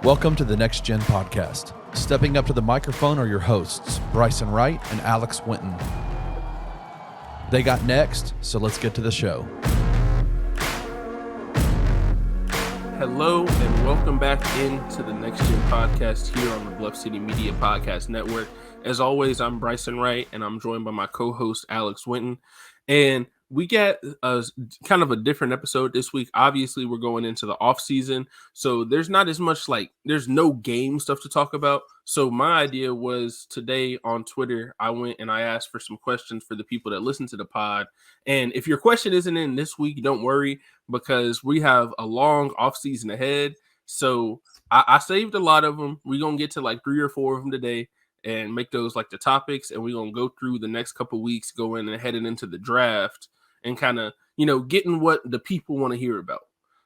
Welcome to the Next Gen Podcast. Stepping up to the microphone are your hosts, Bryson Wright and Alex Winton. They got next, so let's get to the show. Hello and welcome back into the Next Gen Podcast here on the Bluff City Media Podcast Network. As always, I'm Bryson Wright and I'm joined by my co-host Alex Winton. And we got a kind of a different episode this week. Obviously, we're going into the off season, so there's not as much there's no game stuff to talk about. So my idea was today on Twitter, I went and I asked for some questions for the people that listen to the pod. And if your question isn't in this week, don't worry, because we have a long off season ahead. So I saved a lot of them. We're going to get to like 3 or 4 of them today and make those like the topics. And we're going to go through the next couple weeks going and heading into the draft and kind of, getting what the people want to hear about.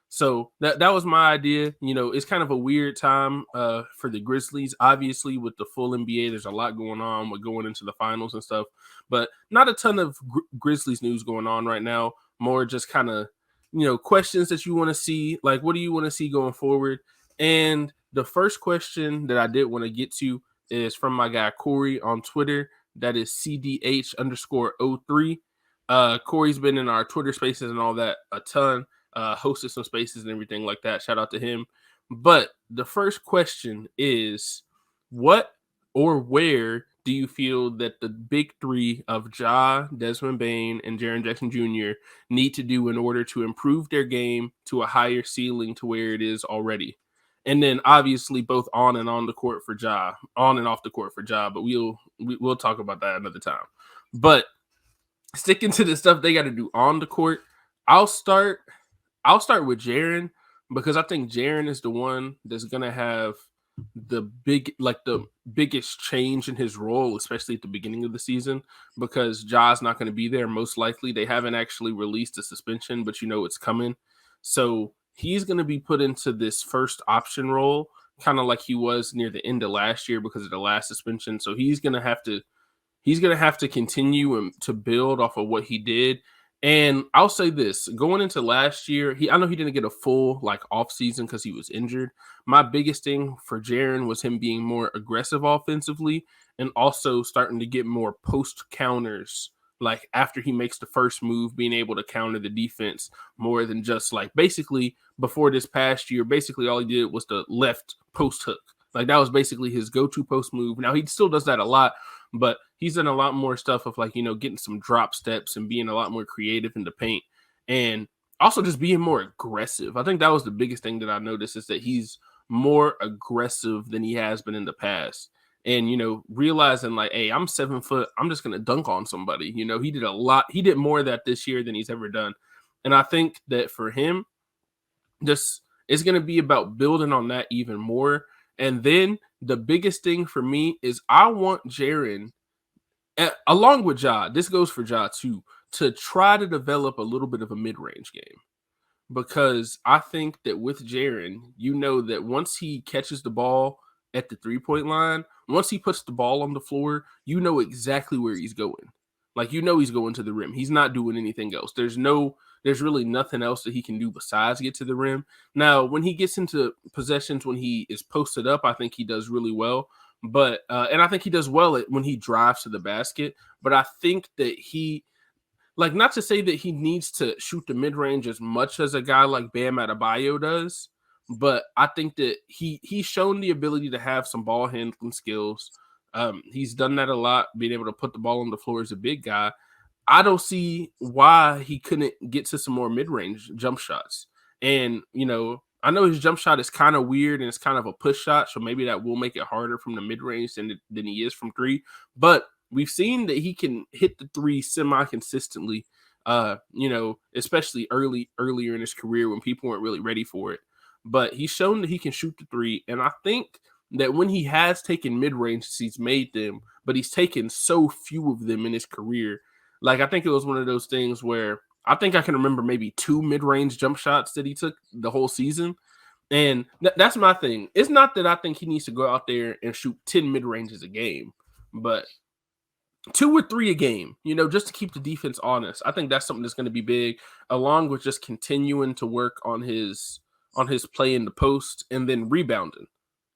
So that was my idea. It's kind of a weird time for the Grizzlies. Obviously, with the full NBA, there's a lot going on with going into the finals and stuff, but not a ton of Grizzlies news going on right now. More just kind of, questions that you want to see. Like, what do you want to see going forward? And the first question that I did want to get to is from my guy Corey on Twitter. That is CDH_03. Corey's been in our Twitter spaces and all that a ton, hosted some spaces and everything like that. Shout out to him. But the first question is, what or where do you feel that the big three of Ja, Desmond Bane, and Jaren Jackson Jr. need to do in order to improve their game to a higher ceiling to where it is already? And then obviously both on and off the court for Ja, but we'll talk about that another time. But sticking to the stuff they got to do on the court, I'll start with Jaren, because I think Jaren is the one that's gonna have the biggest change in his role, especially at the beginning of the season, because Ja's not going to be there most likely. They haven't actually released a suspension, but it's coming. So he's going to be put into this first option role, kind of like he was near the end of last year because of the last suspension. So he's going to have to continue to build off of what he did. And I'll say this, going into last year, I know he didn't get a full off season because he was injured. My biggest thing for Jaren was him being more aggressive offensively and also starting to get more post counters. Like after he makes the first move, being able to counter the defense more than just basically before this past year, basically all he did was the left post hook. That was basically his go-to post move. Now he still does that a lot, but he's done a lot more stuff of getting some drop steps and being a lot more creative in the paint and also just being more aggressive. I think that was the biggest thing that I noticed, is that he's more aggressive than he has been in the past. And, realizing hey, I'm 7 foot, I'm just going to dunk on somebody. He did a lot. He did more of that this year than he's ever done. And I think that for him, this is going to be about building on that even more. And then the biggest thing for me is I want Jaren, along with Ja, this goes for Ja too, to try to develop a little bit of a mid-range game. Because I think that with Jaren, that once he catches the ball at the three-point line, once he puts the ball on the floor, exactly where he's going. He's going to the rim. He's not doing anything else. There's really nothing else that he can do besides get to the rim. Now, when he gets into possessions, when he is posted up, I think he does really well. But and I think he does well when he drives to the basket. But I think that he, not to say that he needs to shoot the mid-range as much as a guy like Bam Adebayo does, but I think that he's shown the ability to have some ball handling skills. He's done that a lot, being able to put the ball on the floor as a big guy. I don't see why he couldn't get to some more mid-range jump shots. And, I know his jump shot is kind of weird and it's kind of a push shot, so maybe that will make it harder from the mid-range than he is from three. But we've seen that he can hit the three semi-consistently, especially earlier in his career when people weren't really ready for it. But he's shown that he can shoot the three, and I think that when he has taken mid-range, he's made them, but he's taken so few of them in his career. I think it was one of those things where I think I can remember maybe 2 mid-range jump shots that he took the whole season. And that's my thing. It's not that I think he needs to go out there and shoot 10 mid-ranges a game, but 2 or 3 a game, just to keep the defense honest. I think that's something that's going to be big, along with just continuing to work on his play in the post and then rebounding.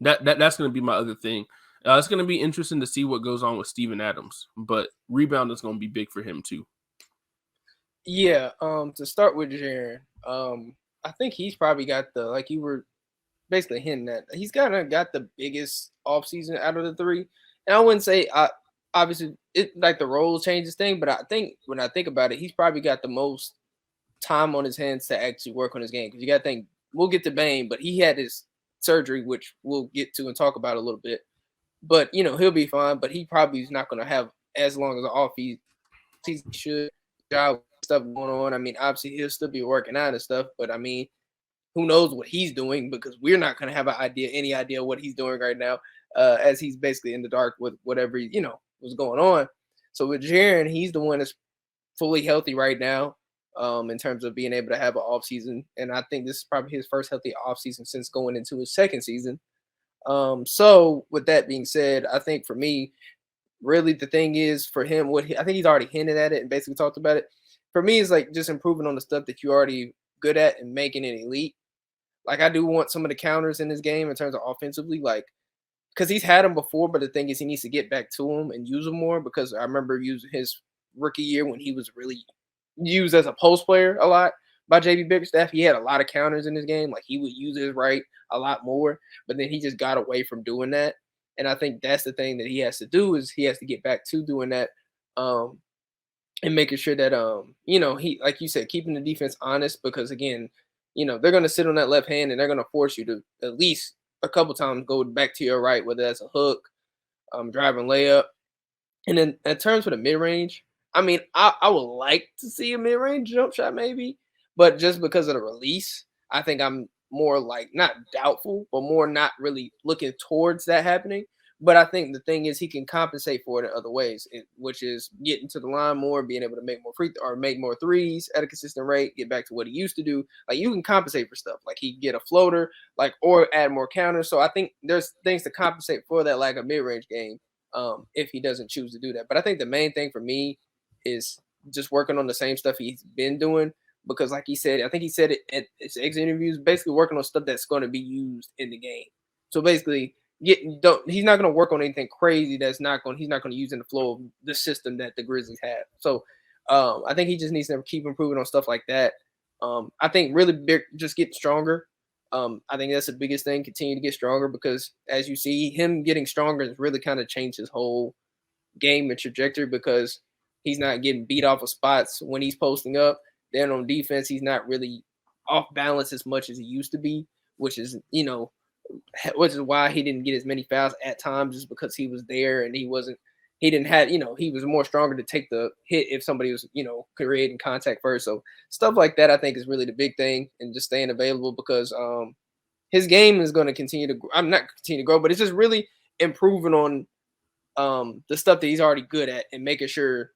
That's going to be my other thing. It's going to be interesting to see what goes on with Steven Adams, but rebound is going to be big for him too. Yeah. To start with Jaren, I think he's probably got like you were basically hinting at, he's kind of got the biggest offseason out of the three. And I wouldn't say obviously it like the roles changes thing, but I think when I think about it, he's probably got the most time on his hands to actually work on his game. Because you got to think, we'll get to Bane, but he had his surgery, which we'll get to and talk about a little bit. But he'll be fine. But he probably is not going to have as long as an off he should. Job stuff going on. I mean, obviously he'll still be working out and stuff, but I mean, who knows what he's doing, because we're not going to have any idea what he's doing right now, as he's basically in the dark with whatever was going on. So with Jaren, he's the one that's fully healthy right now, in terms of being able to have an off season, and I think this is probably his first healthy off season since going into his second season. So with that being said, I think for me, really the thing is for him, I think he's already hinted at it and basically talked about it. For me, is like just improving on the stuff that you're already good at and making it elite. Like, I do want some of the counters in this game in terms of offensively, like, because he's had them before, but the thing is he needs to get back to them and use them more, because I remember using his rookie year when he was really used as a post player a lot by JB Bickerstaff. He had a lot of counters in his game. Like, he would use his right a lot more, but then he just got away from doing that. And I think that's the thing that he has to do, is he has to get back to doing that, and making sure that, he, like you said, keeping the defense honest, because again, they're going to sit on that left hand and they're going to force you to at least a couple times go back to your right, whether that's a hook, driving layup. And then in terms of the mid range, I mean, I would like to see a mid range jump shot maybe, but just because of the release, I think I'm more like not doubtful, but more not really looking towards that happening. But I think the thing is he can compensate for it in other ways, which is getting to the line more, being able to make more make more threes at a consistent rate, get back to what he used to do. Like, you can compensate for stuff, like he get a floater, like, or add more counters. So I think there's things to compensate for that, like a mid range game, if he doesn't choose to do that. But I think the main thing for me is just working on the same stuff he's been doing, because like he said, I think he said it at his exit interviews, basically working on stuff that's going to be used in the game. So basically, he's not going to work on anything crazy he's not going to use in the flow of the system that the Grizzlies have. So I think he just needs to keep improving on stuff like that. I think really big, just get stronger. I think that's the biggest thing. Continue to get stronger, because as you see, him getting stronger has really kind of changed his whole game and trajectory, because he's not getting beat off of spots when he's posting up. Then on defense, he's not really off balance as much as he used to be, which is why he didn't get as many fouls at times, just because he was there and he was more stronger to take the hit if somebody was, creating contact first. So stuff like that, I think, is really the big thing, and just staying available, because his game is going to continue to, I'm not continue to grow, but it's just really improving on the stuff that he's already good at and making sure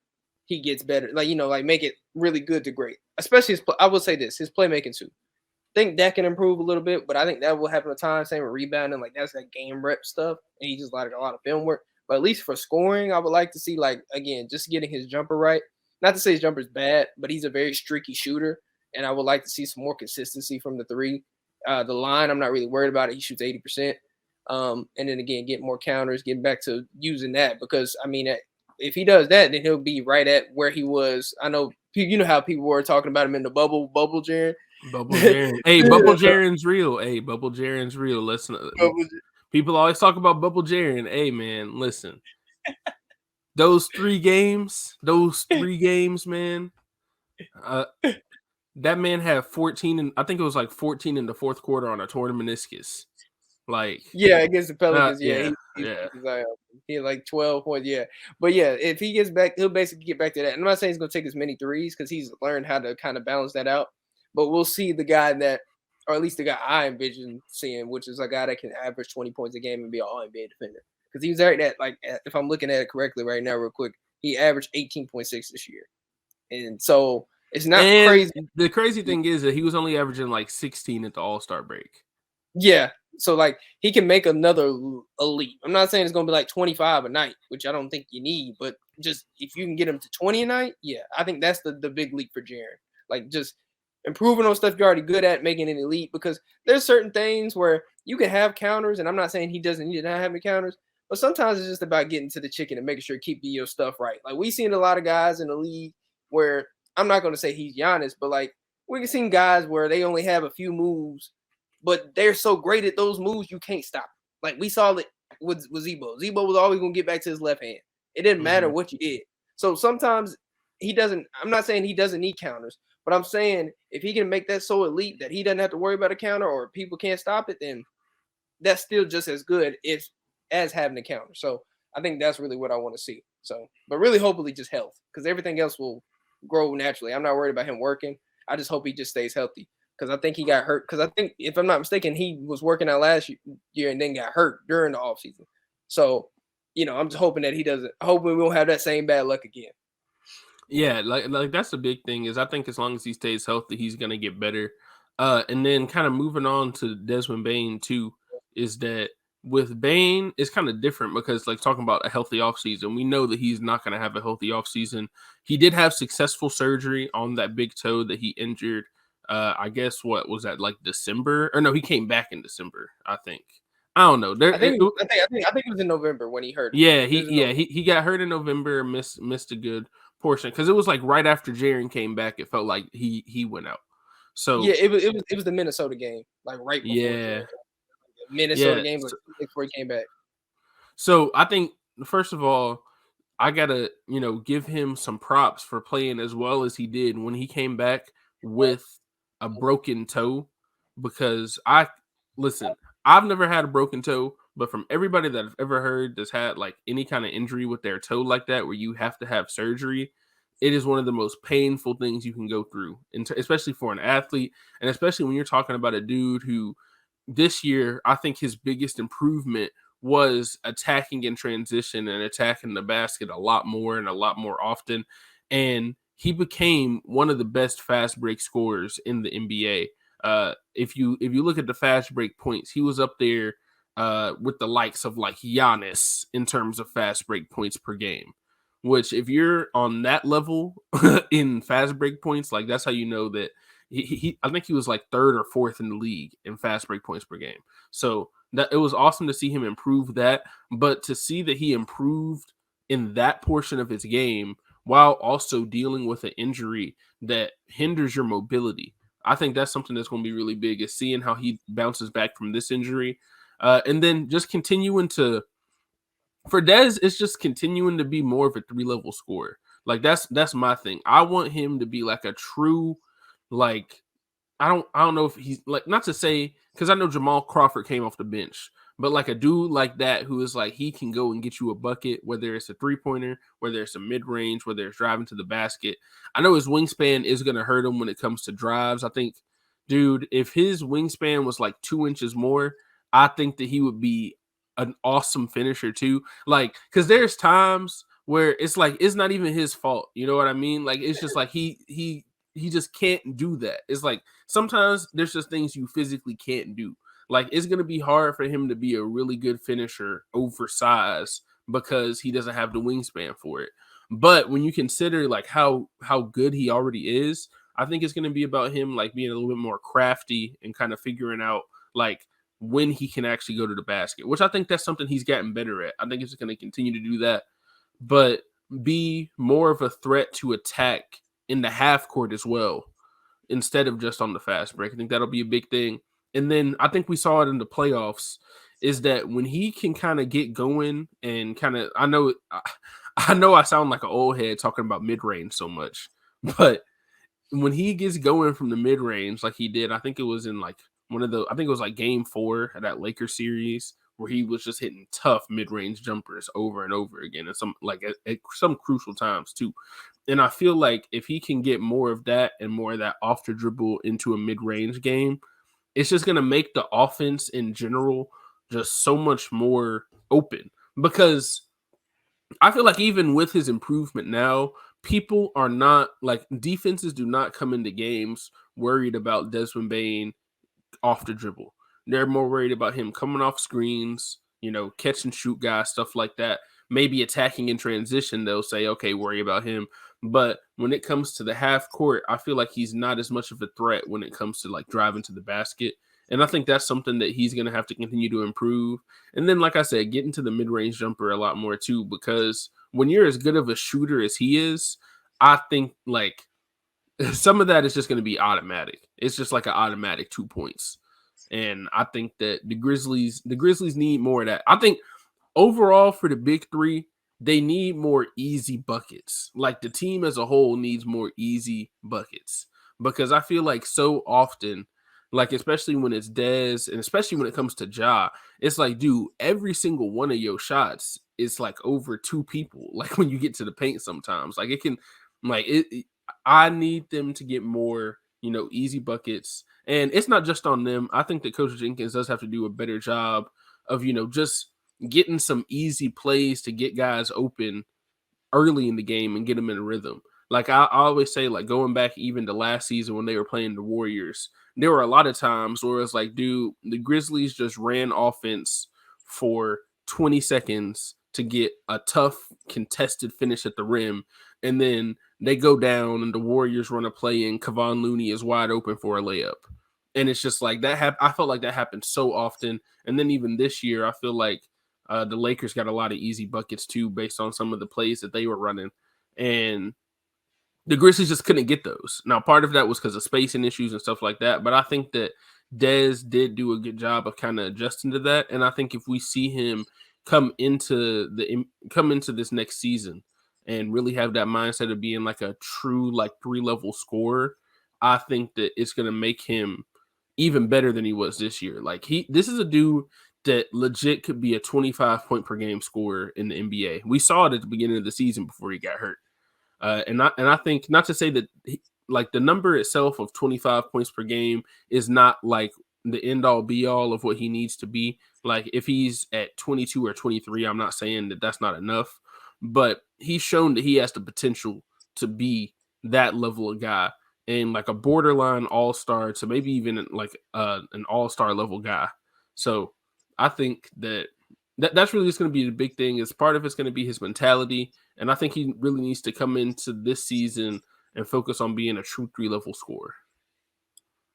he gets better. Like make it really good to great, especially I will say this, his playmaking too. I think that can improve a little bit, but I think that will happen with time. Same with rebounding, like that's like game rep stuff, and he just like a lot of film work. But at least for scoring, I would like to see, like, again, just getting his jumper right. Not to say his jumper's bad, but he's a very streaky shooter, and I would like to see some more consistency from the three. The line, I'm not really worried about it. He shoots 80%. And then again, get more counters, getting back to using that, because I mean, if he does that, then he'll be right at where he was. I know how people were talking about him in the bubble Jaren. Bubble Jaren. Hey, Bubble Jaren's real. Hey, Bubble Jaren's real. Listen, people always talk about Bubble Jaren. Hey, man, listen. Those three games, man. That man had 14, and I think it was like 14 in the fourth quarter on a torn meniscus. Like, yeah, against the Pelicans, he had like 12 points, yeah. But yeah, if he gets back, he'll basically get back to that. And I'm not saying he's gonna take as many threes, because he's learned how to kind of balance that out. But we'll see the guy that, or at least the guy I envision seeing, which is a guy that can average 20 points a game and be an all-NBA defender. Because he was right at, like, if I'm looking at it correctly right now, real quick, he averaged 18.6 this year. And so it's not crazy. The crazy thing is that he was only averaging like 16 at the All-Star break. Yeah. So, like, he can make another elite. I'm not saying it's going to be like 25 a night, which I don't think you need, but just if you can get him to 20 a night, yeah, I think that's the big leap for Jaren. Like, just improving on stuff you're already good at, making it elite. Because there's certain things where you can have counters, and I'm not saying he doesn't need to not have any counters, but sometimes it's just about getting to the chicken and making sure you keep your stuff right. Like we've seen a lot of guys in the league where I'm not going to say he's Giannis, but like we've seen guys where they only have a few moves, but they're so great at those moves you can't stop. Like we saw it with Zebo. Zebo was always going to get back to his left hand. It didn't matter what you did. So sometimes he doesn't. I'm not saying he doesn't need counters, but I'm saying if he can make that so elite that he doesn't have to worry about a counter or people can't stop it, then that's still just as good as having a counter. So I think that's really what I want to see. So, but really, hopefully, just health, because everything else will grow naturally. I'm not worried about him working. I just hope he just stays healthy, because I think he got hurt. Because I think, if I'm not mistaken, he was working out last year and then got hurt during the offseason. So, I'm just hoping that he doesn't. Hoping we won't have that same bad luck again. Yeah, like that's the big thing is I think as long as he stays healthy, he's gonna get better. And then kind of moving on to Desmond Bane too, is that with Bane, it's kind of different because like talking about a healthy offseason, we know that he's not gonna have a healthy offseason. He did have successful surgery on that big toe that he injured. I guess what was that, like December? Or no, he came back in December, I think. I don't know. I think it was in November when he hurt. Yeah, he got hurt in November, missed a good portion because it was like right after Jaren came back. It felt like he went out. So yeah, it was the Minnesota game, like right before. Yeah, Minnesota game, like before he came back. So I think first of all, I gotta give him some props for playing as well as he did when he came back with a broken toe. Because I've never had a broken toe, but from everybody that I've ever heard that's had like any kind of injury with their toe like that, where you have to have surgery, it is one of the most painful things you can go through, especially for an athlete, and especially when you're talking about a dude who this year, I think his biggest improvement was attacking in transition and attacking the basket a lot more and a lot more often. And he became one of the best fast break scorers in the NBA. If you look at the fast break points, he was up there with the likes of like Giannis in terms of fast break points per game. Which, if you're on that level in fast break points, like that's how you know that I think he was like third or fourth in the league in fast break points per game. So that it was awesome to see him improve that, but to see that he improved in that portion of his game while also dealing with an injury that hinders your mobility. I think that's something that's going to be really big, is seeing how he bounces back from this injury. And then just continuing to, for Dez, it's just continuing to be more of a 3-level scorer. Like that's my thing. I want him to be like a true, like, I don't know if he's like, not to say, because I know Jamal Crawford came off the bench, but like a dude like that who is like, he can go and get you a bucket, whether it's a 3-pointer, whether it's a mid-range, whether it's driving to the basket. I know his wingspan is going to hurt him when it comes to drives. I think, dude, if his wingspan was like 2 inches more, I think that he would be an awesome finisher too. Like, because there's times where it's like, it's not even his fault. You know what I mean? Like, it's just like he just can't do that. It's like sometimes there's just things you physically can't do. Like, it's going to be hard for him to be a really good finisher oversized because he doesn't have the wingspan for it. But when you consider like how good he already is, I think it's going to be about him like being a little bit more crafty and kind of figuring out like when he can actually go to the basket, which I think that's something he's gotten better at. I think he's going to continue to do that, but be more of a threat to attack in the half court as well, instead of just on the fast break. I think that'll be a big thing. And then I think we saw it in the playoffs, is that when he can kind of get going and kind of, I know I sound like an old head talking about mid-range so much, but when he gets going from the mid-range like he did, I think it was in like I think it was like game 4 of that Lakers series, where he was just hitting tough mid-range jumpers over and over again, and some like at some crucial times too. And I feel like if he can get more of that and more of that off the dribble into a mid-range game, it's just going to make the offense in general just so much more open. Because I feel like even with his improvement now, people are not like, defenses do not come into games worried about Desmond Bane off the dribble. They're more worried about him coming off screens, catch and shoot guys, stuff like that. maybe attacking in transition, they'll say, okay, worry about him. But when it comes to the half court, I feel like he's not as much of a threat when it comes to like driving to the basket. And I think that's something that he's going to have to continue to improve. And then, like I said, get into the mid-range jumper a lot more too, because when you're as good of a shooter as he is, I think like some of that is just going to be automatic. It's just like an automatic 2 points. And I think that the Grizzlies need more of that. I think overall for the big three, they need more easy buckets. Like the team as a whole needs more easy buckets, because I feel like so often, like especially when it's Dez and especially when it comes to Ja, it's like, dude, every single one of your shots is like over two people. Like when you get to the paint sometimes, like it can, like I need them to get more, easy buckets. And it's not just on them. I think that Coach Jenkins does have to do a better job of, just getting some easy plays to get guys open early in the game and get them in a rhythm. Like I always say, like going back even to last season when they were playing the Warriors, there were a lot of times where it's like, dude, the Grizzlies just ran offense for 20 seconds to get a tough contested finish at the rim. And then they go down and the Warriors run a play and Kevon Looney is wide open for a layup. And it's just like that. I felt like that happened so often. And then even this year, I feel like the Lakers got a lot of easy buckets too, based on some of the plays that they were running. And the Grizzlies just couldn't get those. Now, part of that was because of spacing issues and stuff like that. But I think that Dez did do a good job of kind of adjusting to that. And I think if we see him come into this next season and really have that mindset of being like a true like 3-level scorer, I think that it's going to make him even better than he was this year. Like this is a dude that legit could be a 25 point per game scorer in the NBA. We saw it at the beginning of the season before he got hurt. And I think, not to say that like the number itself of 25 points per game is not like the end all be all of what he needs to be. Like if he's at 22 or 23, I'm not saying that that's not enough, but he's shown that he has the potential to be that level of guy, and like a borderline all-star to maybe even like an all-star level guy. So I think that's really just going to be the big thing. Is part of it's going to be his mentality. And I think he really needs to come into this season and focus on being a true 3-level scorer.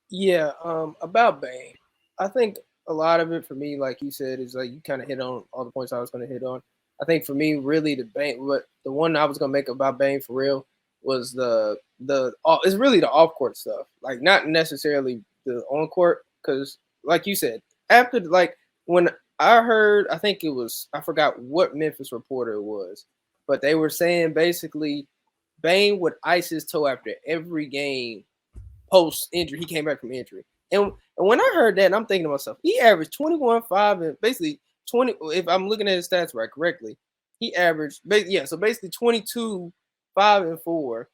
Yeah, about Bane, I think a lot of it for me, like you said, is like you kind of hit on all the points I was going to hit on. I think for me, really the one I was going to make about Bane for real was it's really the off court stuff, like not necessarily the on court, because like you said, after like when I heard, I think it was, I forgot what Memphis reporter it was, but they were saying basically Bane would ice his toe after every game post injury. He came back from injury. And when I heard that, I'm thinking to myself, he averaged 21, 5, and basically 20. If I'm looking at his stats right correctly, he averaged, so basically 22, 5, and 4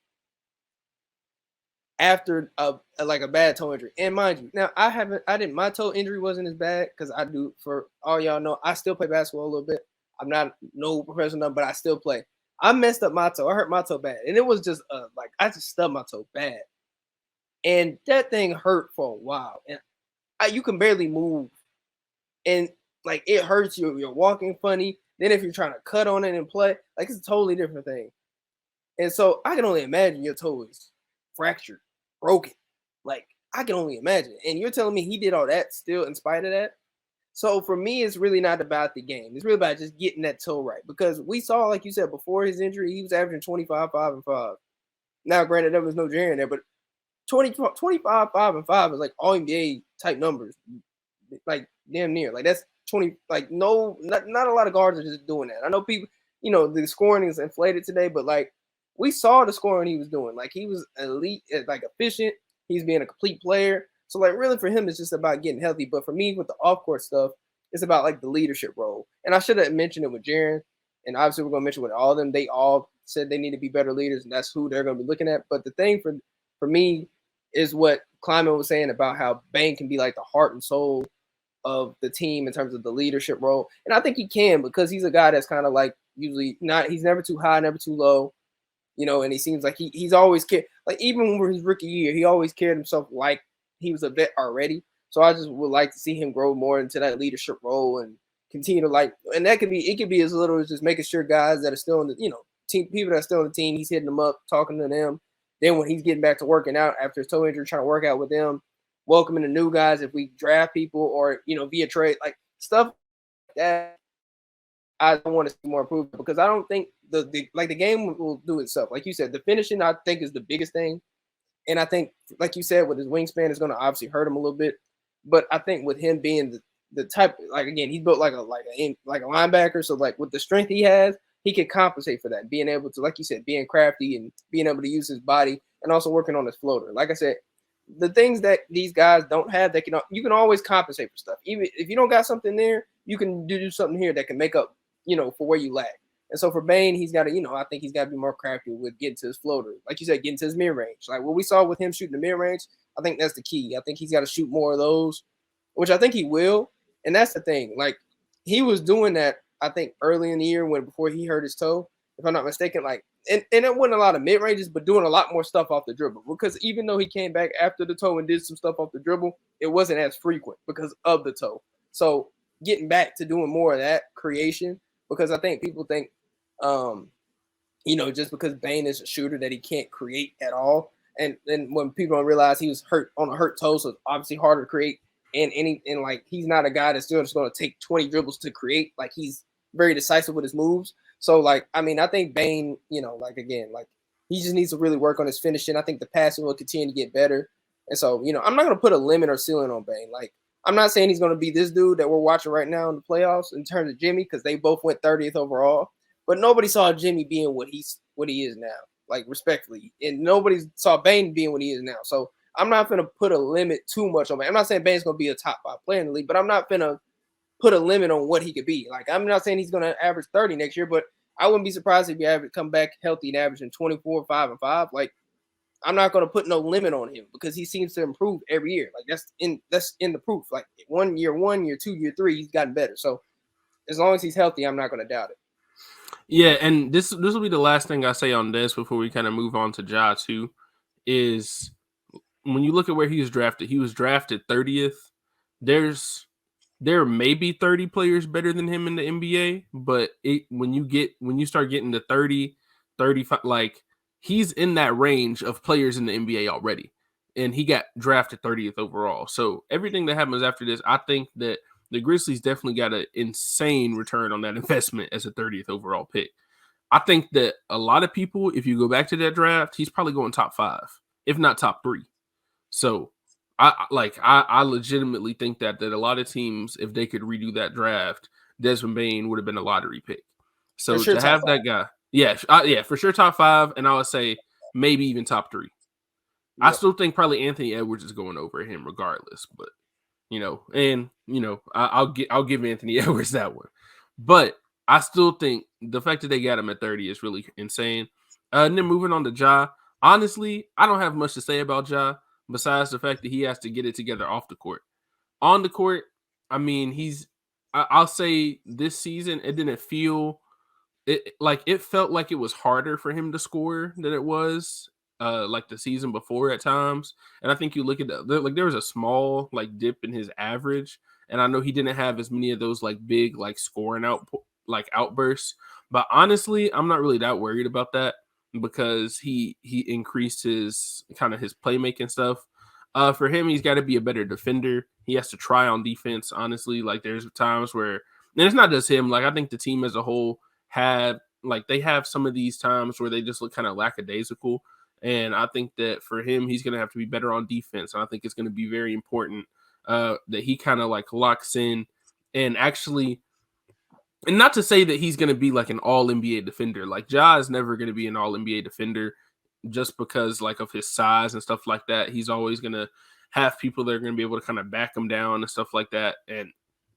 after a bad toe injury. And mind you, now my toe injury wasn't as bad because I do, for all y'all know, I still play basketball a little bit. I'm not no professional, but I still play. I messed up my toe. I hurt my toe bad. And it was just I just stubbed my toe bad. And that thing hurt for a while. And you can barely move. And like it hurts you. You're walking funny. Then if you're trying to cut on it and play, like it's a totally different thing. And so I can only imagine your toe is fractured, broken. Like I can only imagine. And you're telling me he did all that still in spite of that? So for me, it's really not about the game. It's really about just getting that toe right. Because we saw, like you said, before his injury, he was averaging 25, 5, and 5. Now, granted, there was no Jaren there, but 25, 5, and 5 is like all NBA type numbers. Like damn near. Like that's 20, like not a lot of guards are just doing that. I know people, the scoring is inflated today, but like we saw the scoring he was doing. Like he was elite, like efficient. He's being a complete player. So like really for him, it's just about getting healthy. But for me, with the off-court stuff, it's about like the leadership role. And I should have mentioned it with Jaren. And obviously we're gonna mention with all of them. They all said they need to be better leaders, and that's who they're gonna be looking at. But the thing for me is what Kleiman was saying about how Bane can be like the heart and soul of the team in terms of the leadership role. And I think he can, because he's a guy that's kind of like usually he's never too high, never too low. And he seems like he's always cared. Like even over his rookie year, he always carried himself like he was a vet already. So I just would like to see him grow more into that leadership role and continue to and it could be as little as just making sure guys that are still in the, team, people that are still in the team, he's hitting them up, talking to them. Then when he's getting back to working out after his toe injury, trying to work out with them, welcoming the new guys if we draft people or, via trade, like stuff like that. I don't want to see more improvement because I don't think the game will do itself. Like you said, the finishing I think is the biggest thing. And I think, like you said, with his wingspan, it's going to obviously hurt him a little bit. But I think with him being the type, again, he's built like a linebacker. So with the strength he has, he can compensate for that. Being able to, like you said, being crafty and being able to use his body and also working on his floater. Like I said, the things that these guys don't have, you can always compensate for stuff. Even if you don't got something there, you can do something here that can make up, for where you lack. And so for Bane, he's got to, I think he's got to be more crafty with getting to his floater. Like you said, getting to his mid-range. Like what we saw with him shooting the mid-range, I think that's the key. I think he's got to shoot more of those, which I think he will. And that's the thing. Like he was doing that, I think, early in the year before he hurt his toe, if I'm not mistaken. And it wasn't a lot of mid-ranges, but doing a lot more stuff off the dribble. Because even though he came back after the toe and did some stuff off the dribble, it wasn't as frequent because of the toe. So getting back to doing more of that creation, because I think people think, just because Bane is a shooter that he can't create at all. And then when people don't realize he was hurt on a hurt toe, so it's obviously harder to create. And he's not a guy that's still just going to take 20 dribbles to create. Like he's very decisive with his moves. So I think Bane, he just needs to really work on his finishing. I think the passing will continue to get better. And so, I'm not going to put a limit or ceiling on Bane. Like I'm not saying he's going to be this dude that we're watching right now in the playoffs in terms of Jimmy, because they both went 30th overall. But nobody saw Jimmy being what he is now, like respectfully. And nobody saw Bane being what he is now. So I'm not going to put a limit too much on Bane. I'm not saying Bane's going to be a top 5 player in the league, but I'm not going to put a limit on what he could be. Like I'm not saying he's going to average 30 next year, but I wouldn't be surprised if he come back healthy and averaging 24, 5, and 5. Like I'm not going to put no limit on him because he seems to improve every year. Like that's in the proof. Like 1 year, 2 year, 3, he's gotten better. So as long as he's healthy, I'm not going to doubt it. Yeah, and this will be the last thing I say on this before we kind of move on to Ja too, is when you look at where he was drafted 30th. There may be 30 players better than him in the NBA, but when you start getting to 30, 35, like he's in that range of players in the NBA already, and he got drafted 30th overall. So everything that happens after this, I think that the Grizzlies definitely got an insane return on that investment as a 30th overall pick. I think that a lot of people, if you go back to that draft, he's probably going top 5, if not top 3. So I legitimately think that a lot of teams, if they could redo that draft, Desmond Bane would have been a lottery pick. So to have that guy, yeah, for sure top 5, and I would say maybe even top 3. Yep. I still think probably Anthony Edwards is going over him regardless, but I'll give Anthony Edwards that one. But I still think the fact that they got him at 30 is really insane. And then moving on to Ja, honestly, I don't have much to say about Ja besides the fact that he has to get it together off the court. On the court, I mean, I'll say this season, it didn't feel it felt like it was harder for him to score than it was like the season before at times. And I think you look at there was a small dip in his average, and I know he didn't have as many of those big scoring outbursts. But honestly, I'm not really that worried about that because he increased his his playmaking stuff. For him, he's got to be a better defender. He has to try on defense. Honestly, there's times where, and it's not just him. I think the team as a whole they have some of these times where they just look kind of lackadaisical. And I think that for him, he's going to have to be better on defense. And I think it's going to be very important that he kind of locks in and actually, and not to say that he's going to be an all NBA defender. Ja is never going to be an all NBA defender just because of his size and stuff like that. He's always going to have people that are going to be able to kind of back him down and stuff like that. And,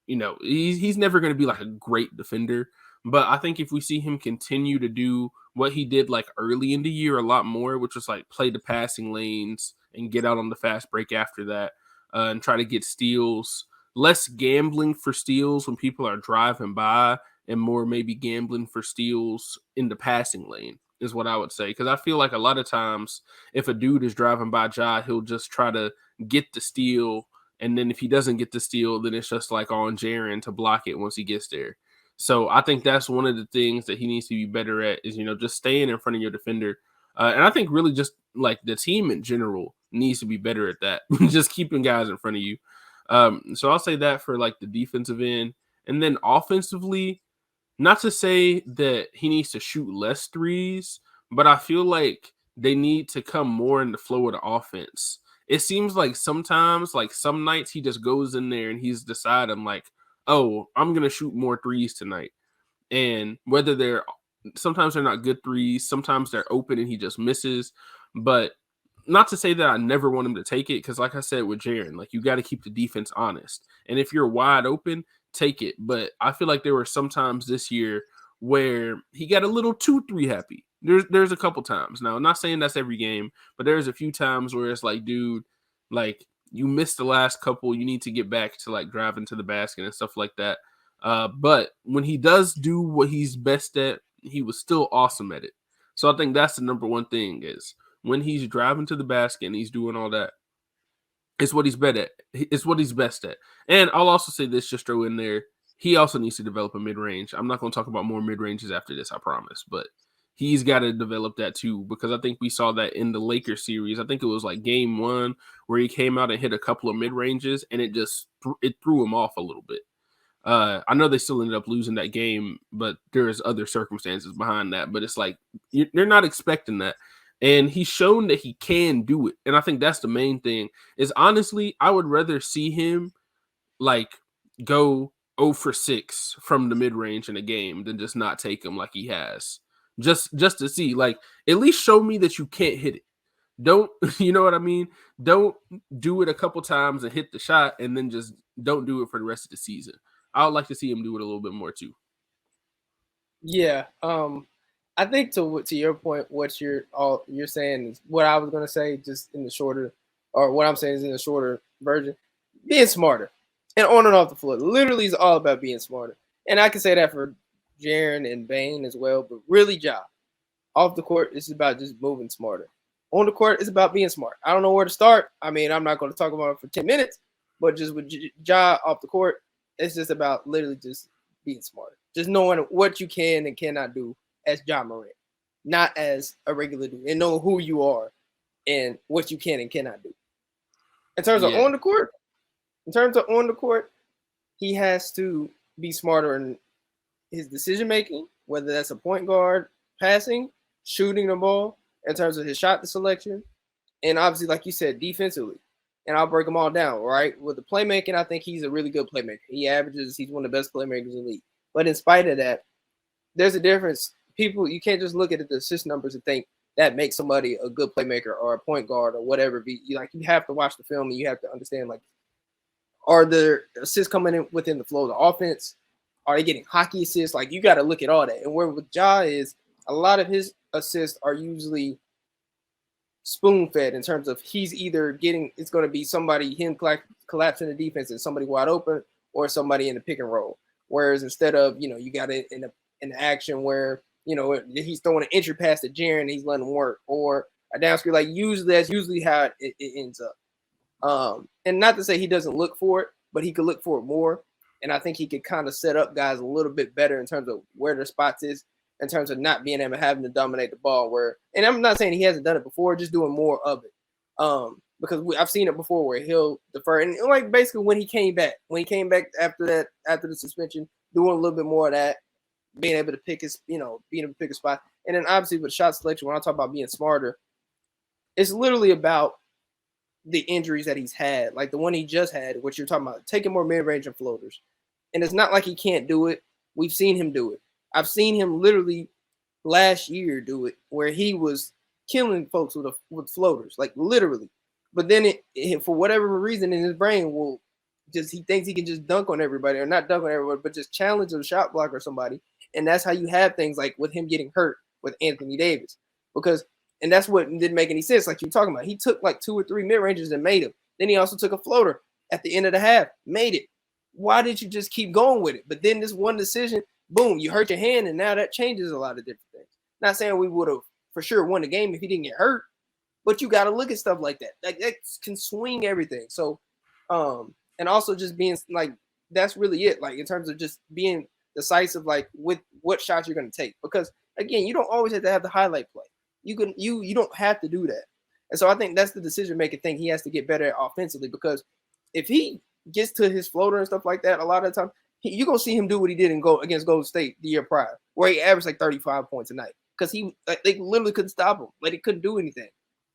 he's never going to be a great defender. But I think if we see him continue to do what he did early in the year a lot more, which was play the passing lanes and get out on the fast break after that and try to get steals, less gambling for steals when people are driving by and more maybe gambling for steals in the passing lane is what I would say. Because I feel like a lot of times if a dude is driving by Ja, he'll just try to get the steal And then if he doesn't get the steal, then it's just like on Jaren to block it once he gets there. So I think that's one of the things that he needs to be better at is, just staying in front of your defender. And I think really just like the team in general needs to be better at that, just keeping guys in front of you. So I'll say that for like the defensive end. And then offensively, not to say that he needs to shoot less threes, but I feel like they need to come more in the flow of the offense. It seems like sometimes, like some nights, he just goes in there and he's deciding like, oh, I'm going to shoot more threes tonight. And whether sometimes they're not good threes, sometimes they're open and he just misses. But not to say that I never want him to take it, because like I said with Jaren, like you got to keep the defense honest. And if you're wide open, take it. But I feel like there were some times this year where he got a little too 3 happy. There's a couple times. Now, I'm not saying that's every game, but there's a few times where it's like, dude, like you missed the last couple. You need to get back to like driving to the basket and stuff like that. But when he does do what he's best at, he was still awesome at it. So I think that's the number one thing is when he's driving to the basket and he's doing all that, it's what he's best at. It's what he's best at. And I'll also say this, just throw in there, he also needs to develop a mid-range. I'm not going to talk about more mid-ranges after this, I promise. But he's got to develop that too, because I think we saw that in the Lakers series. I think it was like game 1 where he came out and hit a couple of mid-ranges, and it just it threw him off a little bit. I know they still ended up losing that game, but there's other circumstances behind that. But it's like they're not expecting that. And he's shown that he can do it. And I think that's the main thing is honestly, I would rather see him like go 0 for 6 from the mid-range in a game than just not take him like he has. Just to see, like, at least show me that you can't hit it. Don't, you know what I mean? Don't do it a couple times and hit the shot and then just don't do it for the rest of the season. I would like to see him do it a little bit more too. Yeah. I think to your point, what you're saying is what I was gonna say, just in the shorter, or what I'm saying is in the shorter version, being smarter and on and off the floor. Literally, is all about being smarter. And I can say that for Jaren and Bane as well, but really, Ja, off the court, it's about just moving smarter. On the court, it's about being smart. I don't know where to start. I mean, I'm not going to talk about it for 10 minutes, but just with Ja off the court, it's just about literally just being smarter, just knowing what you can and cannot do as Ja Morant, not as a regular dude, and know who you are and what you can and cannot do. In terms of on the court, he has to be smarter in his decision making, whether that's a point guard, passing, shooting the ball, in terms of his shot selection, and obviously, like you said, defensively. And I'll break them all down, right? With the playmaking, I think he's a really good playmaker. He's one of the best playmakers in the league. But in spite of that, there's a difference. People, you can't just look at the assist numbers and think that makes somebody a good playmaker or a point guard or whatever. You have to watch the film and you have to understand, like, are there assists coming in within the flow of the offense? Are they getting hockey assists? Like, you got to look at all that. And where with Ja is, a lot of his assists are usually spoon-fed in terms of he's either it's going to be him collapsing the defense and somebody wide open or somebody in the pick and roll. Whereas instead of, you got it in an action where, he's throwing an entry pass to Jaren and he's letting him work, or a down screen. Like, that's usually how it ends up. And not to say he doesn't look for it, but he could look for it more. And I think he could kind of set up guys a little bit better in terms of where their spots is, in terms of not being able to having to dominate the ball. And I'm not saying he hasn't done it before, just doing more of it. Because I've seen it before where he'll defer. And like basically when he came back after the suspension, doing a little bit more of that, being able to pick a spot. And then obviously with shot selection, when I talk about being smarter, it's literally about the injuries that he's had, like the one he just had, what you're talking about, taking more mid-range and floaters. And it's not like he can't do it. We've seen him do it. I've seen him literally last year do it, where he was killing folks with floaters, like literally. But then for whatever reason in his brain, he thinks he can just dunk on everybody, or not dunk on everybody, but just challenge a shot block or somebody. And that's how you have things like with him getting hurt with Anthony Davis, and that's what didn't make any sense. Like you're talking about, he took like 2 or 3 mid ranges and made them. Then he also took a floater at the end of the half, made it. Why did you just keep going with it? But then this one decision, boom, you hurt your hand, and now that changes a lot of different things. Not saying we would have for sure won the game if he didn't get hurt, but you got to look at stuff like that. Like that can swing everything. So And also just being like, that's really it. Like in terms of just being decisive, like with what shots you're going to take, because again, you don't always have to have the highlight play. You don't have to do that. And so I think that's the decision making thing. He has to get better at offensively, because if he gets to his floater and stuff like that, a lot of the time you're gonna see him do what he did against Golden State the year prior, where he averaged like 35 points a night, because they literally couldn't stop him. Like, he couldn't do anything.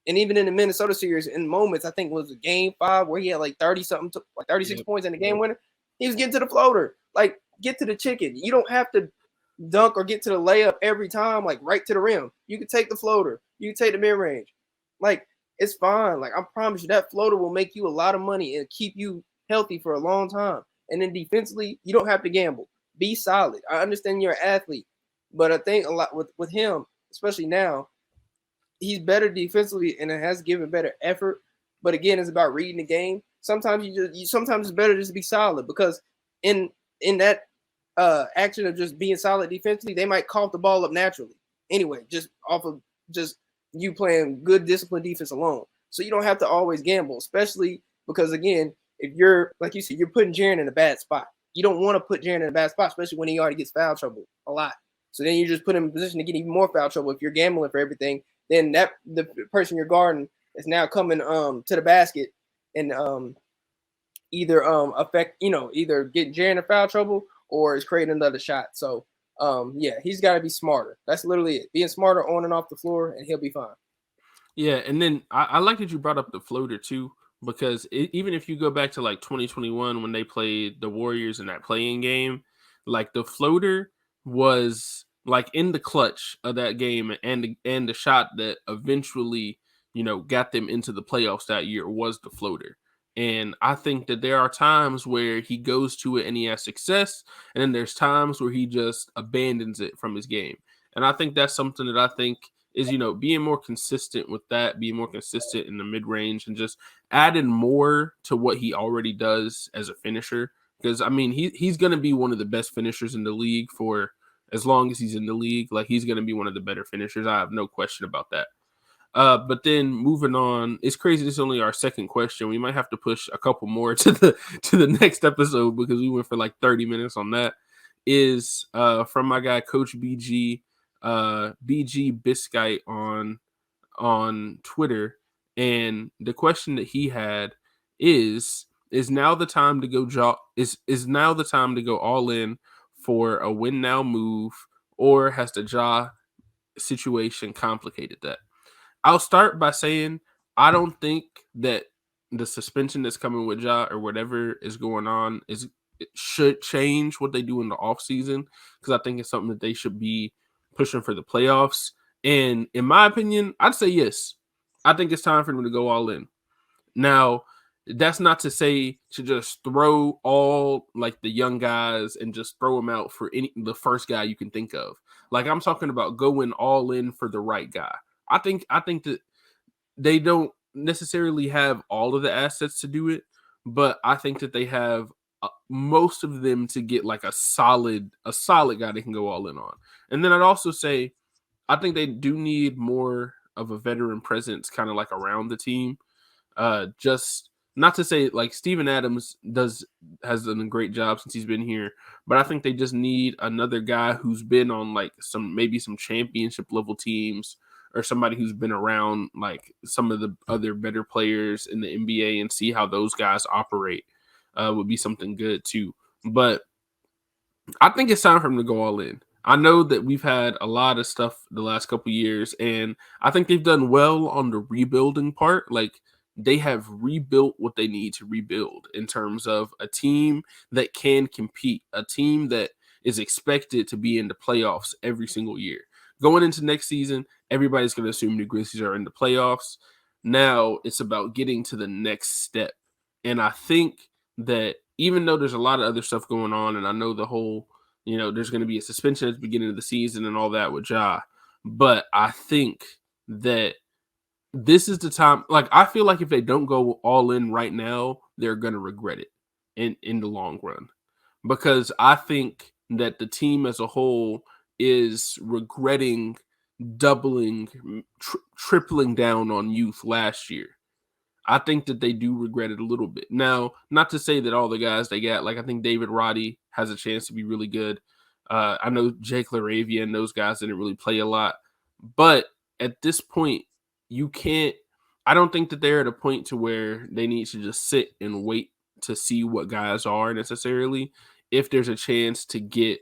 And even in the Minnesota series, in moments, I think it was game 5 where he had like 30 something, like 36 points in the game winner. He was getting to the floater, like get to the chicken. You don't have to dunk or get to the layup every time, like right to the rim. You can take the floater, you can take the mid range, like it's fine. Like I promise you, that floater will make you a lot of money and keep you healthy for a long time. And then defensively, you don't have to gamble. Be solid. I understand you're an athlete, but I think a lot with him, especially now, he's better defensively and it has given better effort. But again, it's about reading the game. Sometimes sometimes it's better just to be solid, because in that action of just being solid defensively, they might cough the ball up naturally. Anyway, just off of just you playing good disciplined defense alone. So you don't have to always gamble, especially because again, if you're like you said, you're putting Jaren in a bad spot. You don't want to put Jaren in a bad spot, especially when he already gets foul trouble a lot. So then you just put him in a position to get even more foul trouble. If you're gambling for everything, then that the person you're guarding is now coming to the basket and either affect, either get Jaren in foul trouble or is creating another shot. So yeah, he's got to be smarter. That's literally it. Being smarter on and off the floor, and he'll be fine. Yeah, and then I like that you brought up the floater too, because even if you go back to like 2021 when they played the Warriors in that playing game, like the floater was like in the clutch of that game, and the shot that eventually got them into the playoffs that year was the floater. And I think that there are times where he goes to it and he has success, and then there's times where he just abandons it from his game. And I think that's something that I think is, being more consistent with that, being more consistent in the mid range, and just adding more to what he already does as a finisher. Because I mean, he's going to be one of the best finishers in the league for as long as he's in the league. Like, he's going to be one of the better finishers. I have no question about that. But then moving on, it's crazy. This is only our second question. We might have to push a couple more to the next episode, because we went for like 30 minutes on that. Is from my guy Coach BG. BG Biscite on Twitter, and the question that he had is now the time to go is now the time to go all in for a win now move, or has the Ja situation complicated that? I'll start by saying I don't think that the suspension that's coming with Ja or whatever is going on it should change what they do in the offseason, because I think it's something that they should be pushing for the playoffs. And in my opinion, I'd say yes. I think it's time for them to go all in. Now, that's not to say to just throw all like the young guys and just throw them out for the first guy you can think of. Like, I'm talking about going all in for the right guy. I think that they don't necessarily have all of the assets to do it, but I think that they have most of them to get like a solid guy they can go all in on. And then I'd also say I think they do need more of a veteran presence kind of like around the team. Just not to say like Steven Adams has done a great job since he's been here, but I think they just need another guy who's been on like maybe some championship level teams, or somebody who's been around like some of the other better players in the NBA and see how those guys operate. Would be something good too. But I think it's time for them to go all in. I know that we've had a lot of stuff the last couple years, and I think they've done well on the rebuilding part. Like, they have rebuilt what they need to rebuild in terms of a team that can compete, a team that is expected to be in the playoffs every single year. Going into next season, everybody's going to assume the Grizzlies are in the playoffs. Now it's about getting to the next step. And I think that even though there's a lot of other stuff going on, and I know the whole, there's going to be a suspension at the beginning of the season and all that with Ja, but I think that this is the time. Like, I feel like if they don't go all in right now, they're going to regret it in the long run, because I think that the team as a whole is regretting doubling, tripling down on youth last year. I think that they do regret it a little bit. Now, not to say that all the guys they got, like I think David Roddy has a chance to be really good. I know Jake LaRavia and those guys didn't really play a lot. But at this point, you can't – I don't think that they're at a point to where they need to just sit and wait to see what guys are necessarily if there's a chance to get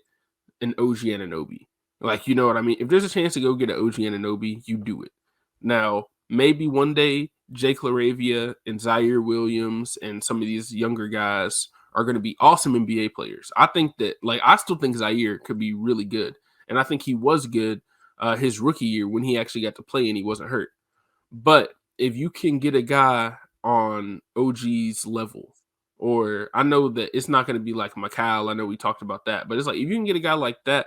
an OG Anunoby. Like, you know what I mean? If there's a chance to go get an OG Anunoby, you do it. Now, maybe one day Jake LaRavia and Zaire Williams and some of these younger guys are going to be awesome NBA players. I think that, like, I still think Zaire could be really good. And I think he was good his rookie year when he actually got to play and he wasn't hurt. But if you can get a guy on OG's level, or I know that it's not going to be like Mikal. I know we talked about that, but it's like if you can get a guy like that,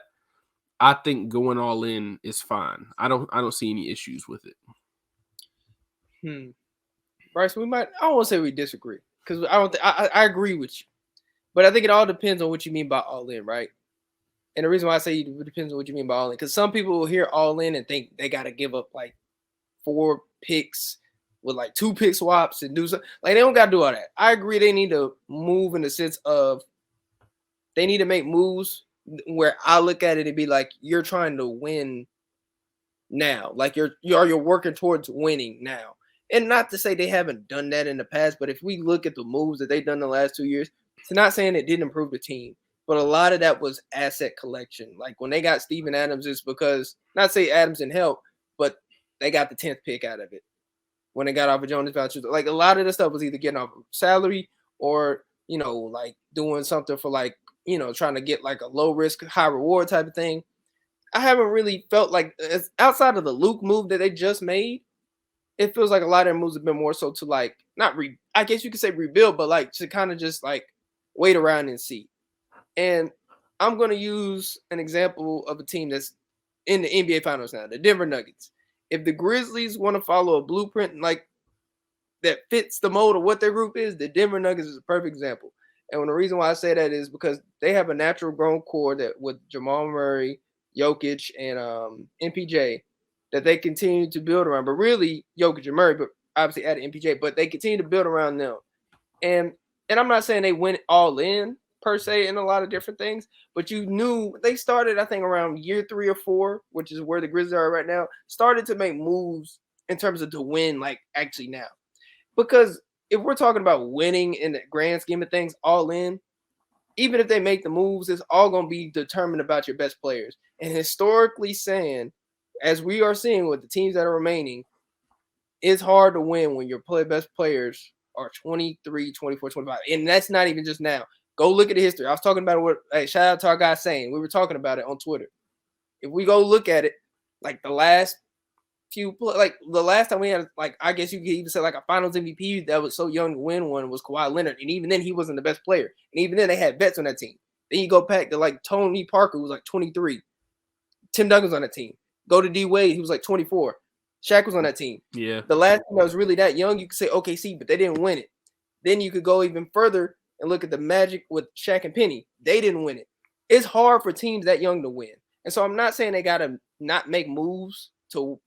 I think going all in is fine. I don't see any issues with it. Bryce, I don't want to say we disagree because I agree with you, but I think it all depends on what you mean by all in, right? And the reason why I say it depends on what you mean by all in, because some people will hear all in and think they got to give up like 4 picks with like 2 pick swaps and do something. Like they don't got to do all that. I agree they need to move in the sense of they need to make moves where I look at it and be like, you're trying to win now. Like you're working towards winning now. And not to say they haven't done that in the past, but if we look at the moves that they've done the last 2 years, it's not saying it didn't improve the team, but a lot of that was asset collection. Like when they got Steven Adams, it's because, not say Adams didn't help, but they got the 10th pick out of it. When they got off of Jonas Valanciunas, like a lot of the stuff was either getting off of salary or, you know, like doing something for like, you know, trying to get like a low risk, high reward type of thing. I haven't really felt like, outside of the Luke move that they just made, it feels like a lot of their moves have been more so to like, I guess you could say rebuild, but like to kind of just like wait around and see. And I'm going to use an example of a team that's in the NBA Finals now, the Denver Nuggets. If the Grizzlies want to follow a blueprint like that fits the mold of what their group is, the Denver Nuggets is a perfect example. And the reason why I say that is because they have a natural grown core that with Jamal Murray, Jokic, and MPJ that they continue to build around. But really, Jokic and Murray, but obviously added MPJ, but they continue to build around them. And I'm not saying they went all in per se in a lot of different things, but you knew they started, I think, around year 3 or 4, which is where the Grizzlies are right now, started to make moves in terms of to win, like actually now. Because if we're talking about winning in the grand scheme of things, all in, even if they make the moves, it's all going to be determined about your best players. And historically saying, as we are seeing with the teams that are remaining, it's hard to win when your best players are 23, 24, 25. And that's not even just now. Go look at the history. I was talking about it. Shout out to our guy saying. We were talking about it on Twitter. If we go look at it, like the last the last time we had, like, I guess you could even say like a Finals MVP that was so young to win one was Kawhi Leonard, and even then he wasn't the best player, and even then they had vets on that team. Then you go back to like Tony Parker, who was like 23, Tim Duncan was on that team. Go to D Wade, he was like 24. Shaq was on that team. Yeah. The last team that was really that young, you could say OKC, but they didn't win it. Then you could go even further and look at the Magic with Shaq and Penny. They didn't win it. It's hard for teams that young to win, and so I'm not saying they gotta not make moves to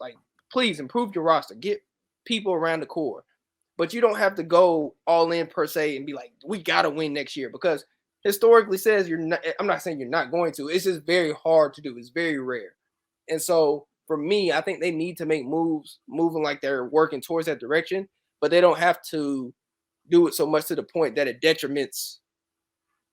like, please improve your roster, get people around the core, but you don't have to go all in per se and be like, we got to win next year, because historically says you're not. I'm not saying you're not going to. It's just very hard to do. It's very rare. And so for me, I think they need to make moves, moving like they're working towards that direction, but they don't have to do it so much to the point that it detriments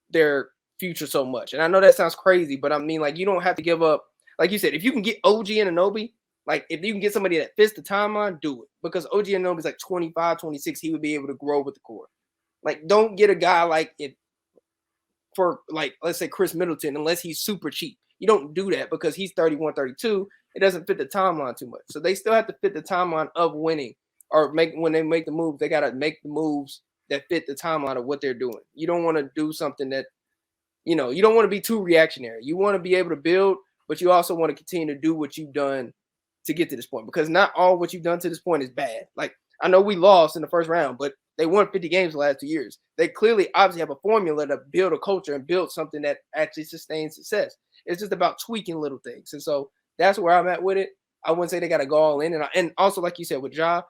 their future so much. And I know that sounds crazy, but I mean, like, you don't have to give up. Like you said, if you can get OG Anunoby, like if you can get somebody that fits the timeline, do it. Because OG Anunoby is like 25, 26. He would be able to grow with the core. Like, don't get a guy like it for, like, let's say Chris Middleton, unless he's super cheap. You don't do that because he's 31, 32. It doesn't fit the timeline too much. So they still have to fit the timeline of winning, or when they make the moves, they got to make the moves that fit the timeline of what they're doing. You don't want to do something that, you don't want to be too reactionary. You want to be able to build, but you also want to continue to do what you've done to get to this point, because not all what you've done to this point is bad. Like, I know we lost in the first round, but they won 50 games the last 2 years. They clearly obviously have a formula to build a culture and build something that actually sustains success. It's just about tweaking little things. And so that's where I'm at with it. I wouldn't say they got to go all in. And also, like you said, with Ja,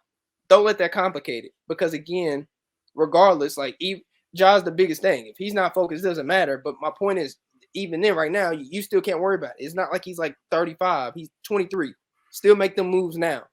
don't let that complicate it, because again, regardless, like Ja's the biggest thing. If he's not focused, it doesn't matter. But my point is, even then, right now, you still can't worry about it. It's not like he's like 35. He's 23. Still make them moves now.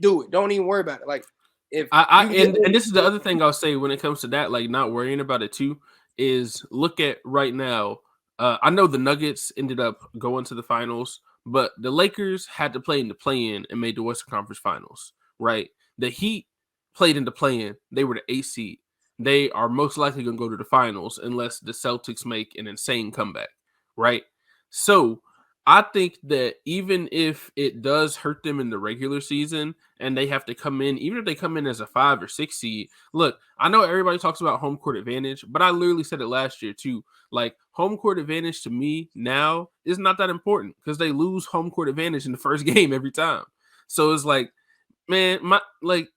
Do it. Don't even worry about it. Like if and this is the other thing I'll say when it comes to that, like not worrying about it too, is look at right now. I know the Nuggets ended up going to the finals, but the Lakers had to play in the play-in and made the Western Conference Finals, right? The Heat played in the play-in. They were the 8th seed. They are most likely going to go to the finals unless the Celtics make an insane comeback, right? So I think that even if it does hurt them in the regular season and they have to come in, even if they come in as a 5 or 6 seed, look, I know everybody talks about home court advantage, but I literally said it last year too. Like, home court advantage to me now is not that important because they lose home court advantage in the first game every time. So it's like, man,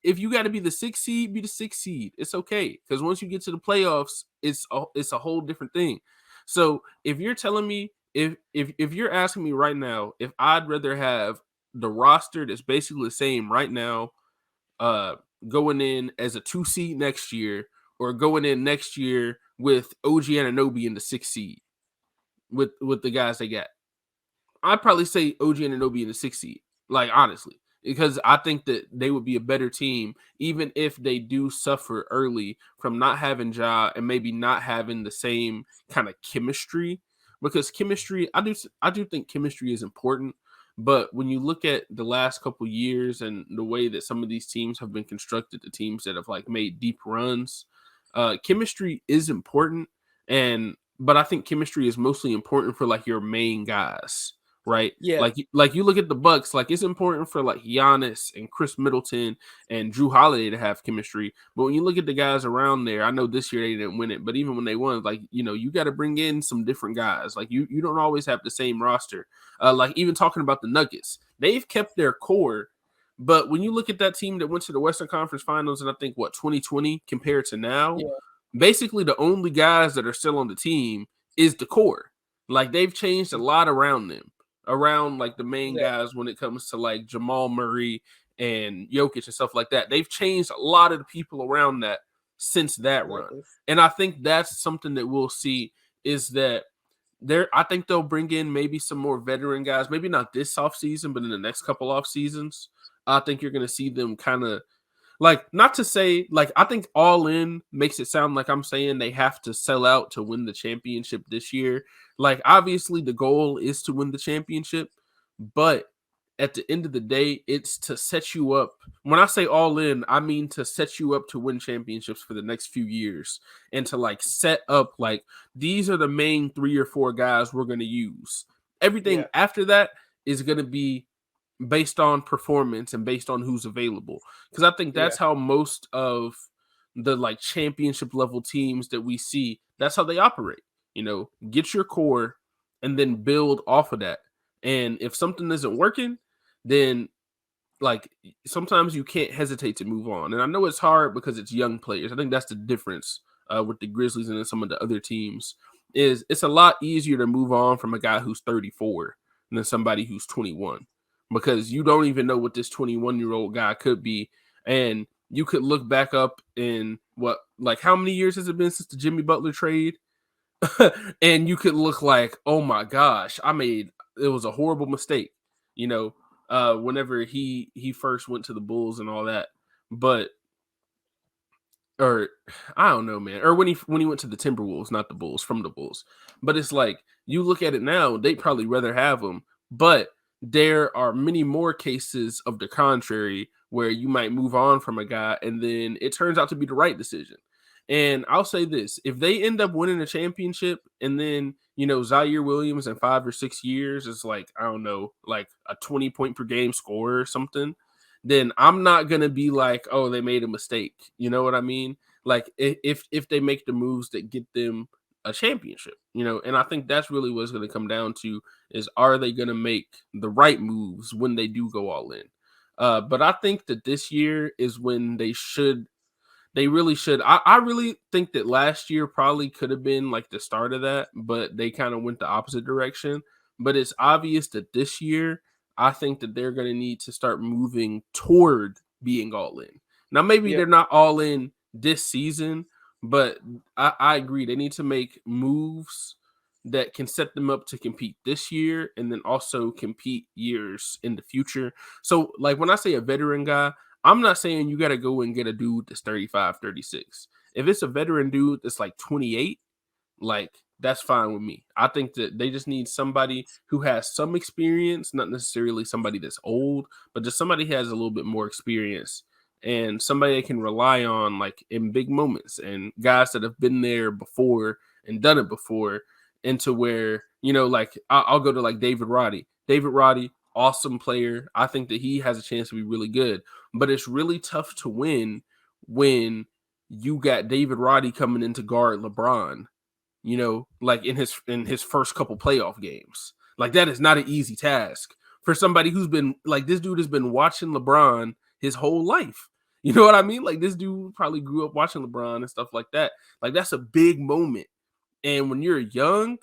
if you got to be the 6th seed, be the 6th seed. It's okay, because once you get to the playoffs, it's a whole different thing. So if you're telling me, if you're asking me right now, if I'd rather have the roster that's basically the same right now, going in as a 2 seed next year, or going in next year with OG Anunoby in the 6th seed with the guys they got, I'd probably say OG Anunoby in the 6th seed. Like, honestly, because I think that they would be a better team, even if they do suffer early from not having Ja and maybe not having the same kind of chemistry. Because chemistry, I do think chemistry is important. But when you look at the last couple years and the way that some of these teams have been constructed, the teams that have like made deep runs, chemistry is important. But I think chemistry is mostly important for like your main guys, right? Yeah. Like you look at the Bucks, like it's important for like Giannis and Chris Middleton and Drew Holiday to have chemistry. But when you look at the guys around there, I know this year they didn't win it, but even when they won, like, you know, you got to bring in some different guys. Like you don't always have the same roster. Like even talking about the Nuggets, they've kept their core. But when you look at that team that went to the Western Conference Finals in, I think, 2020 compared to now, basically the only guys that are still on the team is the core. Like they've changed a lot around them, around like the main guys when it comes to like Jamal Murray and Jokic and stuff like that. They've changed a lot of the people around that since that run. And I think that's something that we'll see, is that I think they'll bring in maybe some more veteran guys, maybe not this offseason, but in the next couple off seasons. I think you're going to see them kind of, like, not to say, like, I think all in makes it sound like I'm saying they have to sell out to win the championship this year. Like, obviously the goal is to win the championship, but at the end of the day, it's to set you up. When I say all in, I mean to set you up to win championships for the next few years, and to like set up, like, these are the main 3 or 4 guys we're going to use. Everything after that is going to be based on performance and based on who's available. Because I think that's how most of the like championship level teams that we see, that's how they operate. You know, get your core and then build off of that. And if something isn't working, then like sometimes you can't hesitate to move on. And I know it's hard because it's young players. I think that's the difference with the Grizzlies and some of the other teams, is it's a lot easier to move on from a guy who's 34 than somebody who's 21, because you don't even know what this 21-year-old guy could be. And you could look back up in how many years has it been since the Jimmy Butler trade? And you could look like, oh my gosh, it was a horrible mistake, you know, whenever he first went to the Bulls and all that. But or I don't know, man. Or when he went to the Timberwolves, not the Bulls, from the Bulls. But it's like, you look at it now, they'd probably rather have him. But there are many more cases of the contrary where you might move on from a guy and then it turns out to be the right decision. And I'll say this, if they end up winning a championship and then, you know, Zaire Williams in 5 or 6 years is like, I don't know, like a 20 point per game scorer or something, then I'm not going to be like, oh, they made a mistake. You know what I mean? Like if they make the moves that get them a championship, you know, and I think that's really what it's going to come down to, is are they going to make the right moves when they do go all in? But I think that this year is when they really should. I really think that last year probably could have been like the start of that, but they kind of went the opposite direction. But it's obvious that this year, I think that they're going to need to start moving toward being all in. Now, maybe they're not all in this season, but I agree. They need to make moves that can set them up to compete this year and then also compete years in the future. So, like, when I say a veteran guy, I'm not saying you got to go and get a dude that's 35, 36. If it's a veteran dude that's like 28, like, that's fine with me. I think that they just need somebody who has some experience, not necessarily somebody that's old, but just somebody who has a little bit more experience and somebody they can rely on, like, in big moments, and guys that have been there before and done it before, into where, you know, like, I'll go to like David Roddy. David Roddy, awesome player. I think that he has a chance to be really good, but it's really tough to win when you got David Roddy coming in to guard LeBron, you know, like in his first couple playoff games. Like, that is not an easy task for somebody who's been like, this dude has been watching LeBron his whole life. You know what I mean? Like, this dude probably grew up watching LeBron and stuff like that. Like, that's a big moment. And when you're young,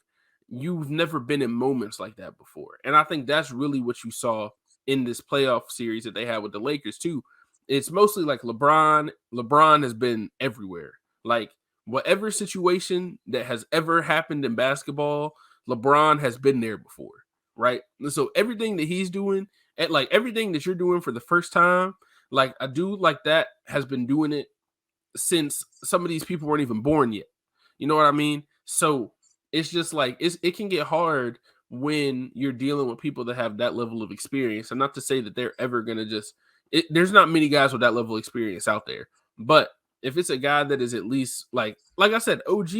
you've never been in moments like that before. And I think that's really what you saw in this playoff series that they had with the Lakers too. It's mostly like LeBron has been everywhere. Like, whatever situation that has ever happened in basketball, LeBron has been there before, right? And so everything that he's doing, and like everything that you're doing for the first time, like a dude like that has been doing it since some of these people weren't even born yet. You know what I mean? So it's just like, it can get hard when you're dealing with people that have that level of experience. And not to say that they're ever going to just, there's not many guys with that level of experience out there. But if it's a guy that is at least like I said, OG,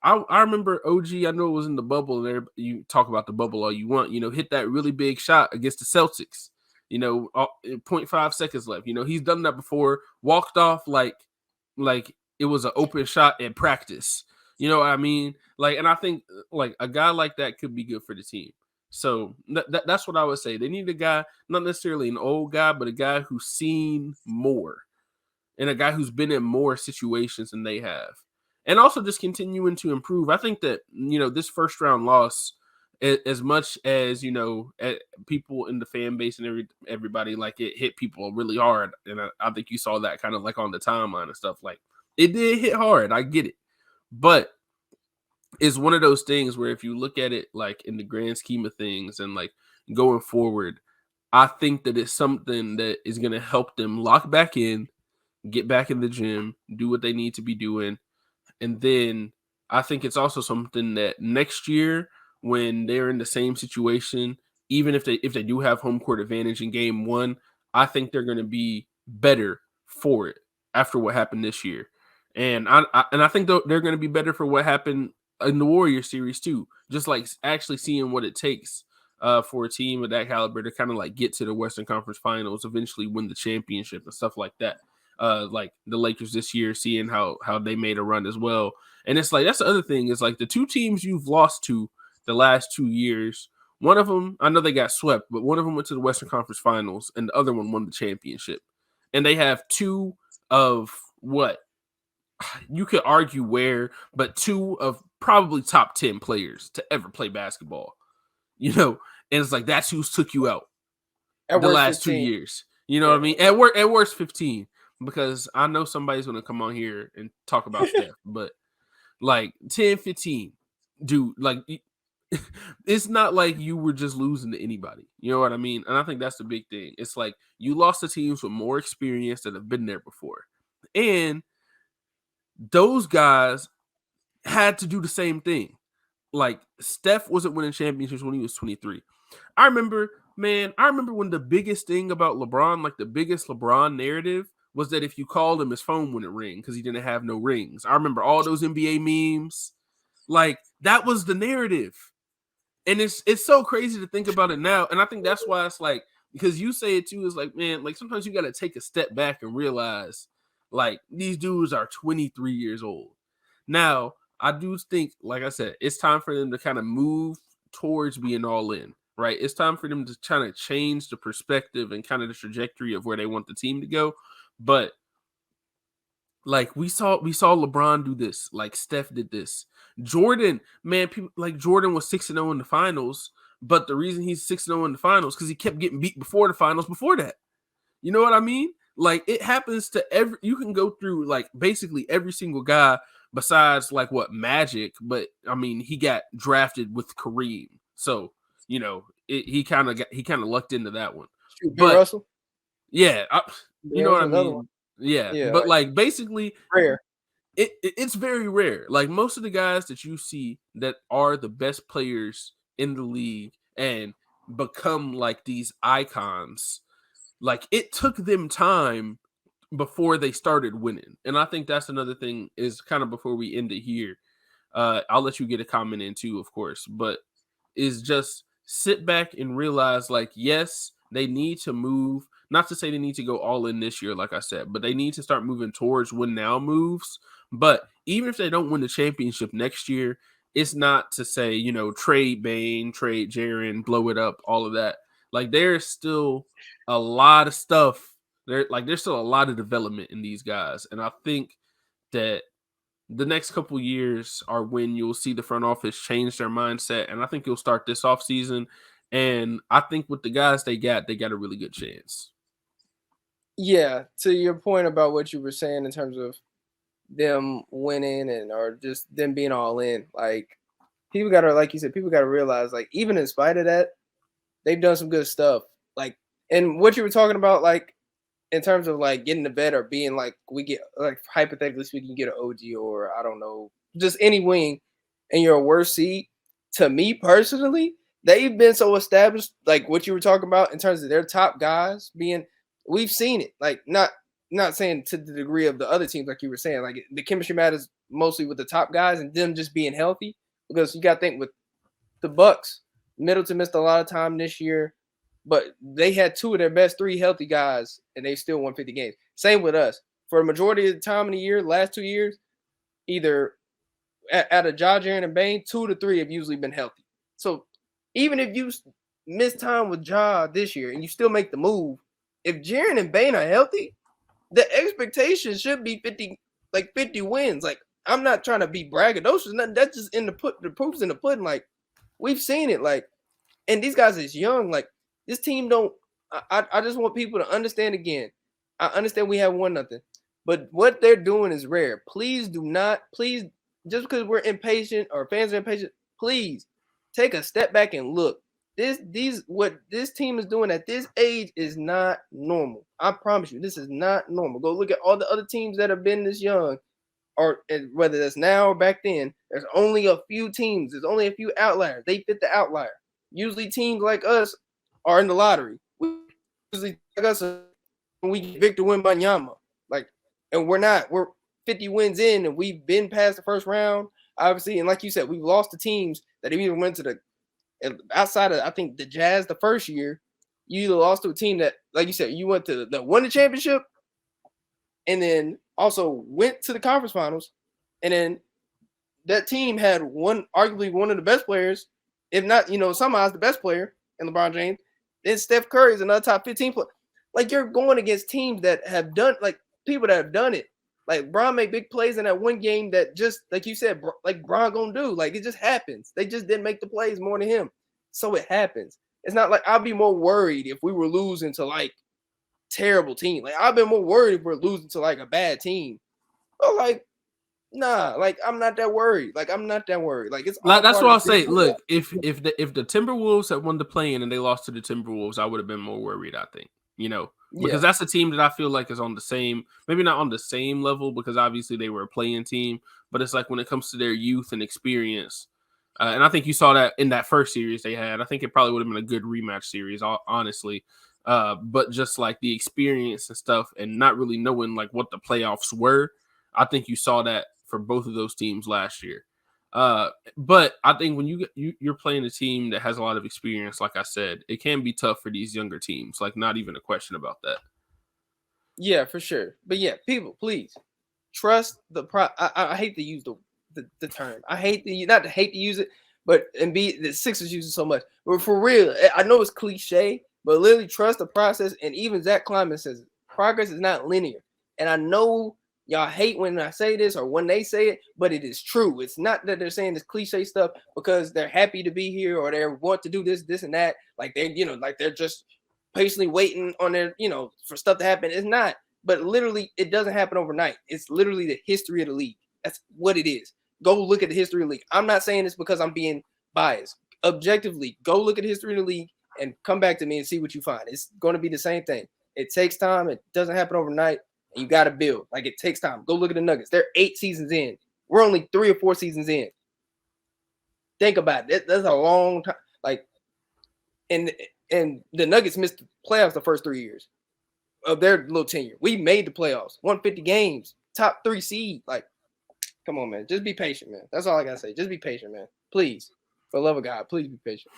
I remember OG, I know it was in the bubble, and you talk about the bubble all you want, you know, hit that really big shot against the Celtics, you know, 0.5 seconds left. You know, he's done that before, walked off like it was an open shot in practice. You know what I mean? Like, and I think like a guy like that could be good for the team. So that's what I would say. They need a guy, not necessarily an old guy, but a guy who's seen more and a guy who's been in more situations than they have. And also just continuing to improve. I think that, you know, this first round loss, as much as, you know, people in the fan base and everybody, like, it hit people really hard. And I think you saw that kind of like on the timeline and stuff. Like, it did hit hard. I get it. But it's one of those things where if you look at it like in the grand scheme of things and like going forward, I think that it's something that is going to help them lock back in, get back in the gym, do what they need to be doing. And then I think it's also something that next year, when they're in the same situation, even if they do have home court advantage in game one, I think they're going to be better for it after what happened this year. And I think they're going to be better for what happened in the Warriors series too. Just like actually seeing what it takes for a team of that caliber to kind of like get to the Western Conference Finals, eventually win the championship and stuff like that. Like the Lakers this year, seeing how they made a run as well. And it's like, that's the other thing, is like the two teams you've lost to the last 2 years, one of them, I know they got swept, but one of them went to the Western Conference Finals and the other one won the championship. And they have two of what you could argue where, but two of probably top 10 players to ever play basketball, you know? And it's like, that's who's took you out At the worst last 15. 2 years. You know what I mean? At worst 15, because I know somebody's going to come on here and talk about Steph, but like 10, 15, dude, like it's not like you were just losing to anybody. You know what I mean? And I think that's the big thing. It's like you lost to teams with more experience that have been there before. And those guys had to do the same thing. Like, Steph wasn't winning championships when he was 23. I remember when the biggest thing about LeBron, like the biggest LeBron narrative, was that if you called him, his phone wouldn't ring because he didn't have no rings. I remember all those NBA memes. Like, that was the narrative. And it's so crazy to think about it now. And I think that's why it's like, because you say it too, is like, man, like sometimes you got to take a step back and realize, like, these dudes are 23 years old. Now, I do think, like I said, it's time for them to kind of move towards being all in, right? It's time for them to kind of change the perspective and kind of the trajectory of where they want the team to go. But like we saw LeBron do this, like Steph did this. Jordan, man, people like Jordan was 6-0 in the finals, but the reason he's 6-0 in the finals because he kept getting beat before the finals before that. You know what I mean? Like it happens to you can go through like basically every single guy besides like what Magic, but I mean he got drafted with Kareem, so you know he kind of lucked into that one. Shoot, Bill But Russell. yeah, you know what I Another one. mean. Yeah, Yeah, but like basically rare. it's very rare. Like most of the guys that you see that are the best players in the league and become like these icons, like it took them time before they started winning. And I think that's another thing is kind of before we end it here. I'll let you get a comment in too, of course, but is just sit back and realize like, yes, they need to move. Not to say they need to go all in this year, like I said, but they need to start moving towards win now moves. But even if they don't win the championship next year, it's not to say, you know, trade Bane, trade Jaren, blow it up, all of that. Like there's still a lot of stuff. There's still a lot of development in these guys. And I think that the next couple years are when you'll see the front office change their mindset. And I think you'll start this offseason. And I think with the guys they got a really good chance. Yeah, to your point about what you were saying in terms of them winning and or just them being all in, like people gotta, like you said, people gotta realize, like, even in spite of that, they've done some good stuff. Like, and what you were talking about, like, in terms of like getting the vet or being like, we get like hypothetically speaking, you get an OG or I don't know, just any wing and you're a worst seed. To me personally, they've been so established, like what you were talking about in terms of their top guys being, we've seen it. Like not saying to the degree of the other teams, like you were saying, like the chemistry matters mostly with the top guys and them just being healthy. Because you got to think with the Bucks, Middleton missed a lot of time this year, but they had two of their best three healthy guys, and they still won 50 games. Same with us. For a majority of the time in the year, last 2 years, either out of Ja, Jaren, and Bane, 2 to 3 have usually been healthy. So even if you miss time with Ja this year and you still make the move, if Jaren and Bane are healthy, the expectation should be 50 wins. Like, I'm not trying to be braggadocious. Nothing. That's just in the proof's in the pudding. Like, we've seen it. Like, and these guys is young. Like, this team don't. I just want people to understand again. I understand we have 1-0, but what they're doing is rare. Please do not. Please, just because we're impatient or fans are impatient, please take a step back and look. What this team is doing at this age is not normal. I promise you, this is not normal. Go look at all the other teams that have been this young, or whether that's now or back then. There's only a few teams. There's only a few outliers. They fit the outlier. Usually, teams like us are in the lottery. Usually, like us, we get Victor Wembanyama, like, and we're not. We're 50 wins in, and we've been past the first round, obviously. And like you said, we've lost to teams that have either went to the outside of, I think, the Jazz the first year. You either lost to a team that, like you said, you went to the won the championship, and then also went to the conference finals, and then that team had arguably one of the best players, if not, some eyes the best player in LeBron James. Then Steph Curry is another top 15 player. Like, you're going against teams that have done, like, people that have done it. Like, Bron made big plays in that one game that just, like you said, like Bron gonna do. Like, it just happens. They just didn't make the plays more than him. So it happens. It's not like I'd be more worried if we were losing to, like, terrible team. Like, I've been more worried if we're losing to, like, a bad team. But, like, nah, like, I'm not that worried. Like, I'm not that worried. Like, it's like, that's what I'll say. Look, if the Timberwolves had won the play-in and they lost to the Timberwolves, I would have been more worried, I think. Because that's a team that I feel like is on the same, maybe not on the same level, because obviously they were a playing team, but it's like when it comes to their youth and experience, and I think you saw that in that first series they had. I think it probably would have been a good rematch series, honestly. But just like the experience and stuff and not really knowing like what the playoffs were, I think you saw that for both of those teams last year. But I think when you're playing a team that has a lot of experience, like I said, it can be tough for these younger teams. Like, not even a question about that. Yeah, for sure. But yeah, people, please trust the I hate to use the term. I hate to not to hate to use it, but the Sixers use it so much. But for real, I know it's cliche, but literally trust the process. And even Zach Kleiman says progress is not linear. And I know y'all hate when I say this or when they say it, but it is true. It's not that they're saying this cliche stuff because they're happy to be here or they want to do this, and that. Like, they, like they're just patiently waiting on their, for stuff to happen. It's not. But literally, it doesn't happen overnight. It's literally the history of the league. That's what it is. Go look at the history of the league. I'm not saying this because I'm being biased. Objectively, go look at the history of the league and come back to me and see what you find. It's going to be the same thing. It takes time. It doesn't happen overnight. And you got to build. Like, it takes time. Go look at the Nuggets. They're 8 seasons in. We're only 3 or 4 seasons in. Think about it. That's a long time. Like, and the Nuggets missed the playoffs the first 3 years of their little tenure. We made the playoffs, 150 games, top 3 seed. Like, come on, man. Just be patient, man. That's all I got to say. Just be patient, man. Please. For the love of God, please be patient.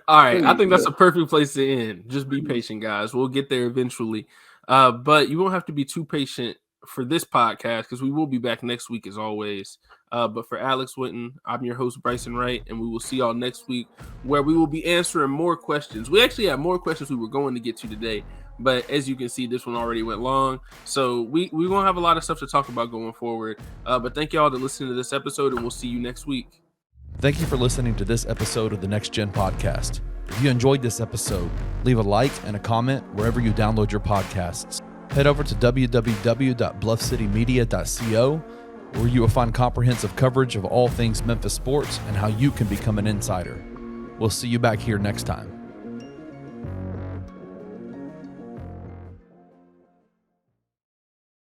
All right. Please, I think that's a perfect place to end. Just be patient, guys. We'll get there eventually. But you won't have to be too patient for this podcast because we will be back next week as always. But for Alex Winton, I'm your host, Bryson Wright, and we will see y'all next week where we will be answering more questions. We actually have more questions we were going to get to today, but as you can see, this one already went long. So we won't have a lot of stuff to talk about going forward. But thank y'all to listen to this episode, and we'll see you next week. Thank you for listening to this episode of the Next Gen Podcast. If you enjoyed this episode, leave a like and a comment wherever you download your podcasts. Head over to www.bluffcitymedia.co, where you will find comprehensive coverage of all things Memphis sports and how you can become an insider. We'll see you back here next time.